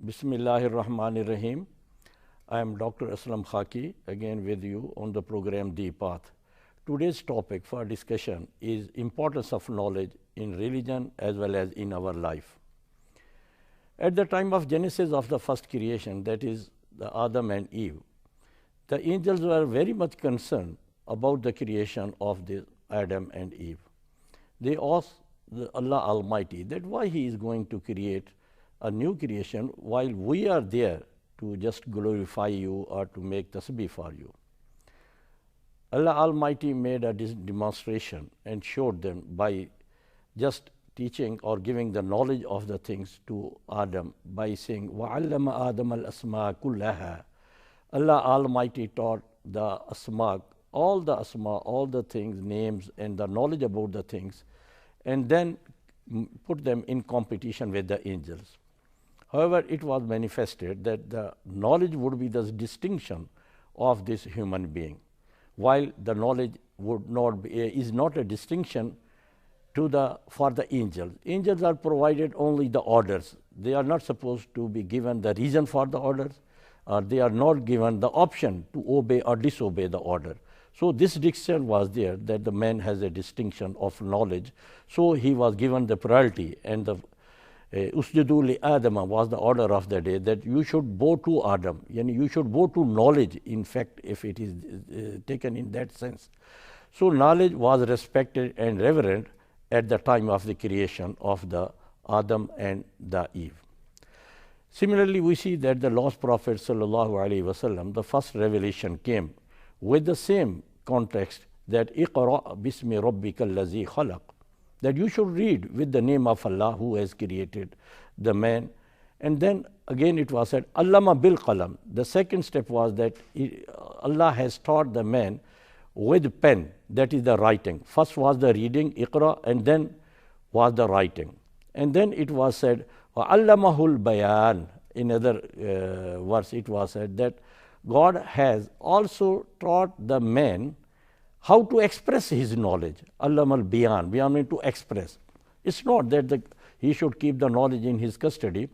Bismillahirrahmanirrahim. I am Dr. Aslam Khaki, again with you on the program The Path. Today's topic for discussion is importance of knowledge in religion as well as in our life. At the time of Genesis of the first creation, that is the Adam and Eve, the angels were very much concerned about the creation of the Adam and Eve. They asked Allah Almighty that why He is going to create a new creation while we are there to just glorify you or to make tasbih for you. Allah Almighty made a demonstration and showed them by just teaching or giving the knowledge of the things to Adam by saying, وَعَلَّمَ آدَمَ الْأَسْمَاءَ كُلَّهَا. Allah Almighty taught the asma, all the things, names and the knowledge about the things, and then put them in competition with the angels. However, it was manifested that the knowledge would be the distinction of this human being, while the knowledge would not be, is not a distinction for the angels. Angels are provided only the orders. They are not supposed to be given the reason for the orders, or they are not given the option to obey or disobey the order. So this distinction was there, that the man has a distinction of knowledge. So he was given the priority, and the Usjudu li Adama was the order of the day, that you should bow to Adam, you should bow to knowledge, in fact, if it is taken in that sense. So knowledge was respected and revered at the time of the creation of the Adam and the Eve. Similarly, we see that the lost Prophet ﷺ, the first revelation came with the same context, that Iqra bismi rabbika allazi khalaq, that you should read with the name of Allah who has created the man. And then again it was said, Allama bil qalam. The second step was that Allah has taught the man with pen, that is the writing. First was the reading, Iqra, and then was the writing. And then it was said, wa allamahul bayan. In other verse it was said that God has also taught the man how to express his knowledge. Allamal bayan, bayan means to express. It's not that he should keep the knowledge in his custody.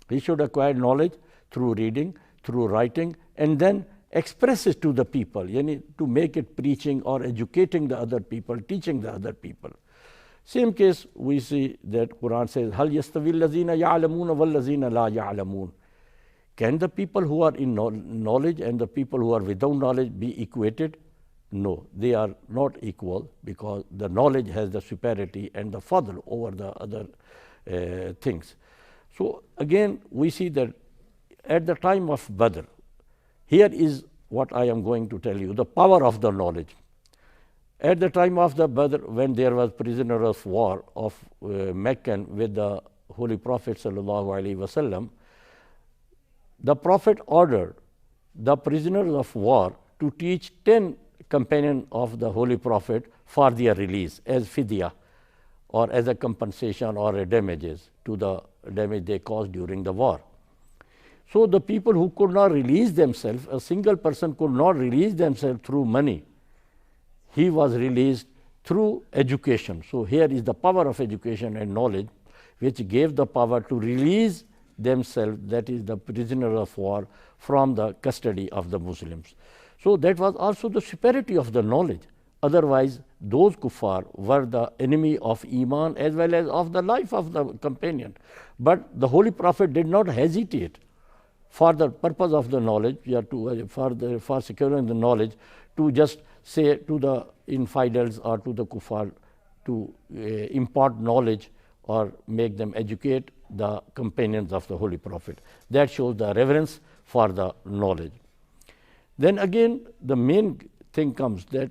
He should acquire knowledge through reading, through writing, and then express it to the people, to make it preaching or educating the other people, teaching the other people. Same case we see that Quran says, Hal yastavi allazina ya'lamuna wal lazina la ya'lamun. Can the people who are in knowledge and the people who are without knowledge be equated? No, they are not equal, because the knowledge has the superiority and the fadl over the other things. So again we see that at the time of Badr, here is what I am going to tell you, the power of the knowledge. At the time of the Badr, when there was prisoner of war of Meccan with the Holy Prophet ﷺ, the Prophet ordered the prisoners of war to teach 10 companions of the Holy Prophet for their release as fidya, or as a compensation or a damages to the damage they caused during the war. So the people who could not release themselves, a single person could not release themselves through money, he was released through education. So here is the power of education and knowledge, which gave the power to release themselves, that is the prisoner of war, from the custody of the Muslims. So that was also the superiority of the knowledge. Otherwise, those kuffar were the enemy of Iman as well as of the life of the companion. But the Holy Prophet did not hesitate for the purpose of the knowledge, for securing the knowledge, to just say to the infidels or to the kuffar to impart knowledge or make them educate the companions of the Holy Prophet. That shows the reverence for the knowledge. Then again, the main thing comes that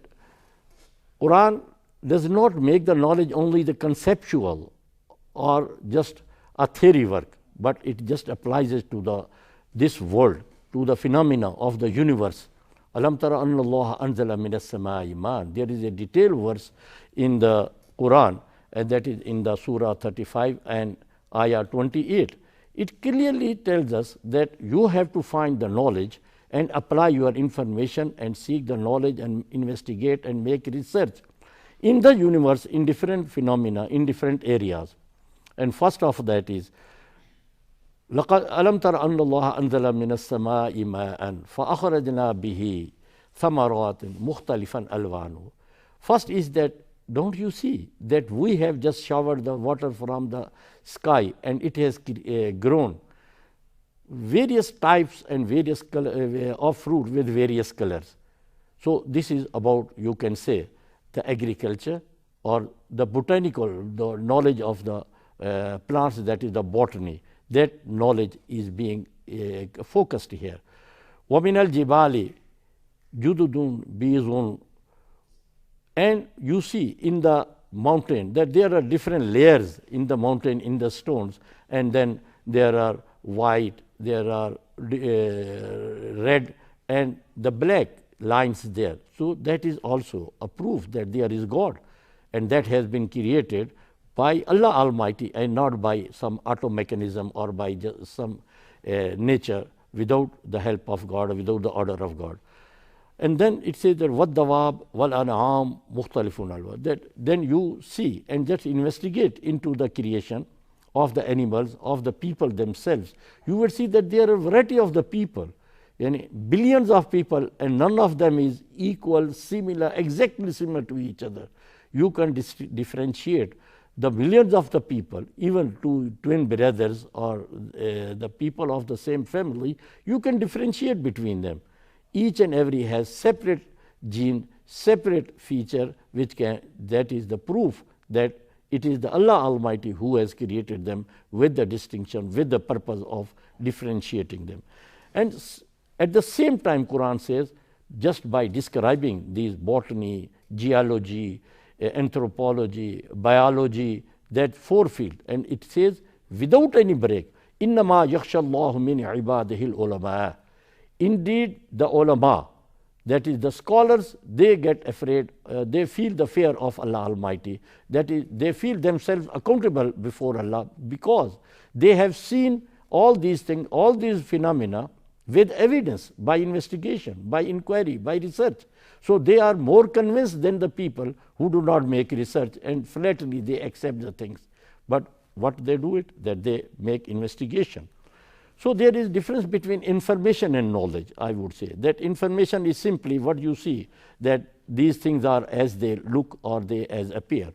Quran does not make the knowledge only the conceptual or just a theory work, but it just applies it to this world, to the phenomena of the universe, Alam tara anna Allah anzala minas samai ma'an. There is a detailed verse in the Quran, and that is in the Surah 35 and Ayah 28. It clearly tells us that you have to find the knowledge and apply your information and seek the knowledge and investigate and make research in the universe, in different phenomena, in different areas. And first of that is, أَلَمْ تَرَ أَنَّ اللَّهَ أَنزَلَ مِنَ السَّمَاءِ مَاءً فَأَخْرَجْنَا بِهِ ثَمَرَاتٍ مُخْتَلِفًا أَلْوَانُهُ. First is that, don't you see that we have just showered the water from the sky and it has grown various types and various color, of fruit with various colors. So this is about, you can say, the agriculture or the botanical, the knowledge of the plants, that is the botany. That knowledge is being focused here. وَمِنَ الْجِبَالِ جُدُدٌ بِيضٌ. And you see in the mountain that there are different layers in the mountain, in the stones, and then there are white, there are red and the black lines there. So that is also a proof that there is God, and that has been created by Allah Almighty and not by some auto mechanism or by just some nature without the help of God or without the order of God. And then it says that وَالدَّوَابِ وَالْأَنْعَامِ مُخْتَلِفٌ أَلْوَانُهُ. That then you see and just investigate into the creation of the animals, of the people themselves. You will see that there are a variety of the people, and billions of people, and none of them is equal, similar, exactly similar to each other. You can differentiate the millions of the people, even to twin brothers or the people of the same family. You can differentiate between them. Each and every has separate gene, separate feature, which can, that is the proof that it is the Allah Almighty who has created them with the distinction, with the purpose of differentiating them. And at the same time, Quran says, just by describing these botany, geology, anthropology, biology, that four field, and it says without any break, إِنَّمَا يَخْشَى اللَّهُ مِنْ عِبَادِهِ الْعُلَمَاءِ. Indeed, the ulama, that is the scholars, they get afraid, they feel the fear of Allah Almighty. That is, they feel themselves accountable before Allah because they have seen all these things, all these phenomena with evidence, by investigation, by inquiry, by research. So they are more convinced than the people who do not make research and flatly they accept the things. But what they do it, that they make investigation. So there is difference between information and knowledge, I would say. That information is simply what you see, that these things are as they look or they as appear.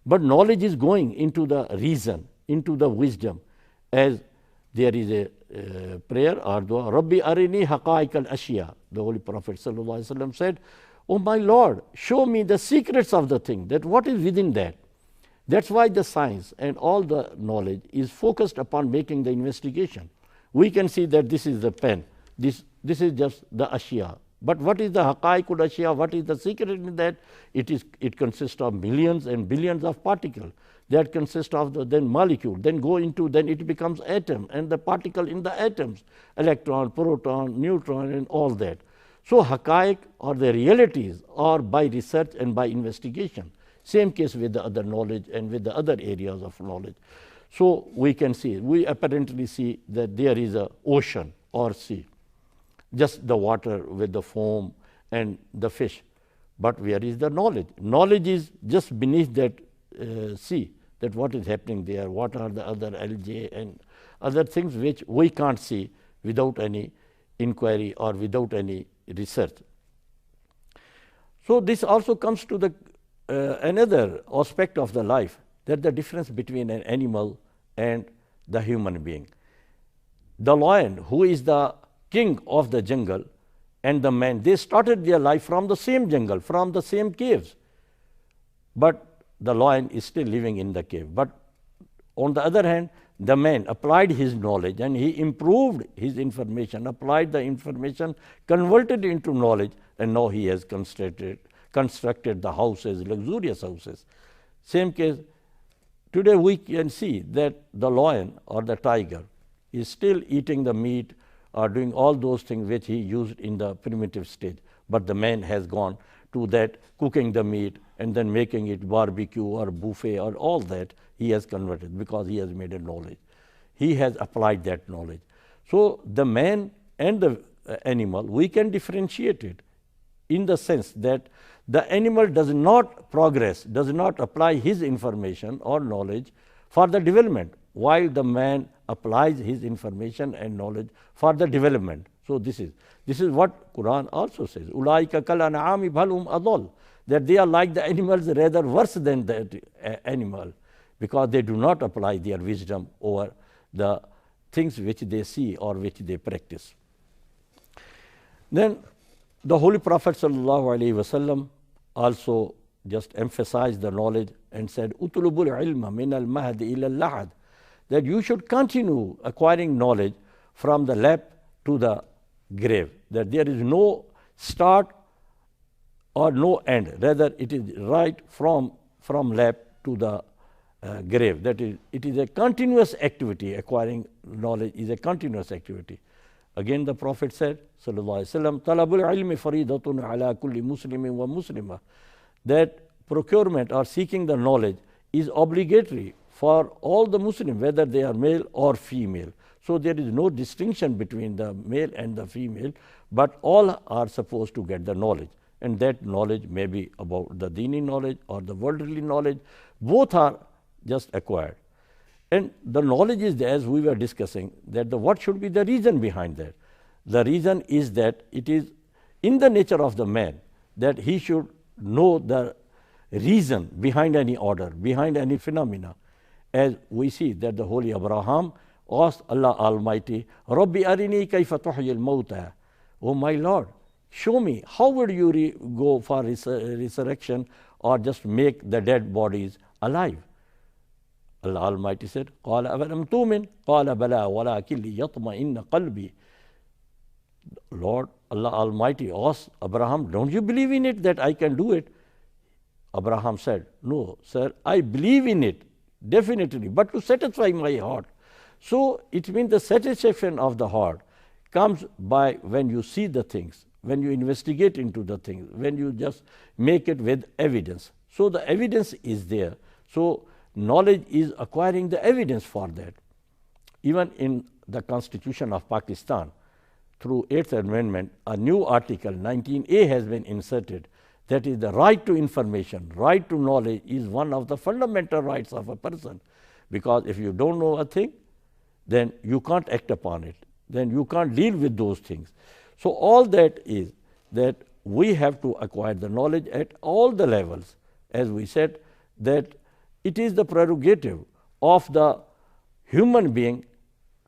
But knowledge is going into the reason, into the wisdom, as there is a prayer or dua, Rabbi arini haqa'iq al-ashya. The Holy Prophet ﷺ said, oh my Lord, show me the secrets of the thing, that what is within that. That's why the science and all the knowledge is focused upon making the investigation. We can see that this is the pen, this is just the ashya. But what is the haqa'iqul ashya? What is the secret in that? It consists of millions and billions of particles that consist of the then molecule, then go into, then it becomes atom, and the particle in the atoms, electron, proton, neutron, and all that. So haqa'iq or the realities are by research and by investigation. Same case with the other knowledge and with the other areas of knowledge. So we can see, we apparently see that there is an ocean or sea, just the water with the foam and the fish. But where is the knowledge? Knowledge is just beneath that sea, that what is happening there, what are the other algae and other things which we can't see without any inquiry or without any research. So this also comes to the another aspect of the life, that the difference between an animal and the human being. The lion, who is the king of the jungle, and the man, they started their life from the same jungle, from the same caves. But the lion is still living in the cave. But on the other hand, the man applied his knowledge and he improved his information, applied the information, converted it into knowledge, and now he has constructed the houses, luxurious houses. Same case, today we can see that the lion or the tiger is still eating the meat or doing all those things which he used in the primitive stage. but the man has gone to that cooking the meat and then making it barbecue or buffet or all that. He has converted because he has made a knowledge. He has applied that knowledge. So the man and the animal, we can differentiate it in the sense that the animal does not progress, does not apply his information or knowledge for the development, while the man applies his information and knowledge for the development. So this is what Quran also says. Ulaika kal an'ami bal hum adall, that they are like the animals, rather worse than the animal, because they do not apply their wisdom over the things which they see or which they practice. Then the Holy Prophet ﷺ also just emphasized the knowledge and said, Utulubul ilma min al mahdi ila al-lahad, that you should continue acquiring knowledge from the lap to the grave, that there is no start or no end, rather it is right from lap to the grave. That is, it is a continuous activity. Acquiring knowledge is a continuous activity. Again the Prophet said, sallallahu alaihi wasallam, talabul ilmi faridatun ala kulli muslimin wa muslima, that procurement or seeking the knowledge is obligatory for all the Muslims, whether they are male or female. So there is no distinction between the male and the female, but all are supposed to get the knowledge, and that knowledge may be about the dini knowledge or the worldly knowledge. Both are just acquired. And the knowledge is there, as we were discussing, that what should be the reason behind that? The reason is that it is in the nature of the man that he should know the reason behind any order, behind any phenomena. As we see that the Holy Abraham asked Allah Almighty, Rabbi arini kayfa tuhyi al-mawta, oh my Lord, show me how would you go for resurrection or just make the dead bodies alive. Allah Almighty said, قال أَفَلَمْ تُؤْمِنْ قال بَلَى وَلَكِنْ لِيَطْمَئِنَّ قَلْبِي. Lord, Allah Almighty asked Abraham, don't you believe in it that I can do it? Abraham said, no, sir, I believe in it, definitely, but to satisfy my heart. So it means the satisfaction of the heart comes by when you see the things, when you investigate into the things, when you just make it with evidence. So the evidence is there. So knowledge is acquiring the evidence for that. Even in the Constitution of Pakistan, through 8th Amendment, a new article 19A has been inserted. That is, the right to information, right to knowledge is one of the fundamental rights of a person. Because if you don't know a thing, then you can't act upon it. Then you can't deal with those things. So all that is that we have to acquire the knowledge at all the levels. As we said, that it is the prerogative of the human being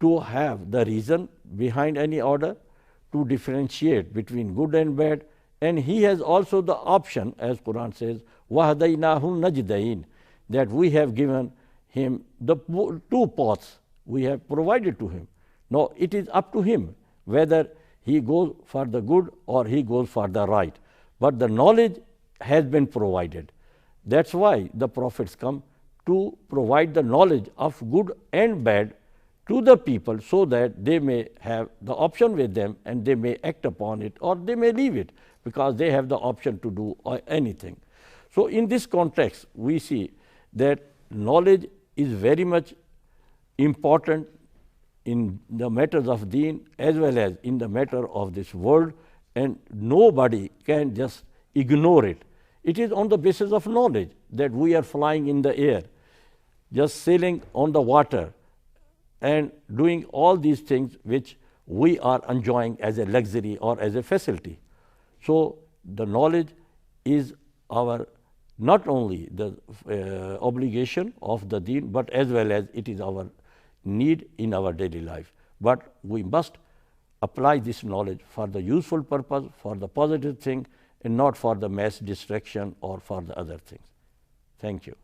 to have the reason behind any order, to differentiate between good and bad, and he has also the option, as Quran says, وَهَدَيْنَاهُ النَّجْدَيْنِ, that we have given him the two paths, we have provided to him. Now it is up to him whether he goes for the good or he goes for the right. But the knowledge has been provided. That's why the prophets come to provide the knowledge of good and bad to the people, so that they may have the option with them and they may act upon it or they may leave it, because they have the option to do anything. So in this context, we see that knowledge is very much important in the matters of deen as well as in the matter of this world, and nobody can just ignore it. It is on the basis of knowledge that we are flying in the air, just sailing on the water, and doing all these things which we are enjoying as a luxury or as a facility. So the knowledge is our not only the obligation of the deen, but as well as it is our need in our daily life. But we must apply this knowledge for the useful purpose, for the positive thing, and not for the mass distraction or for the other things. Thank you.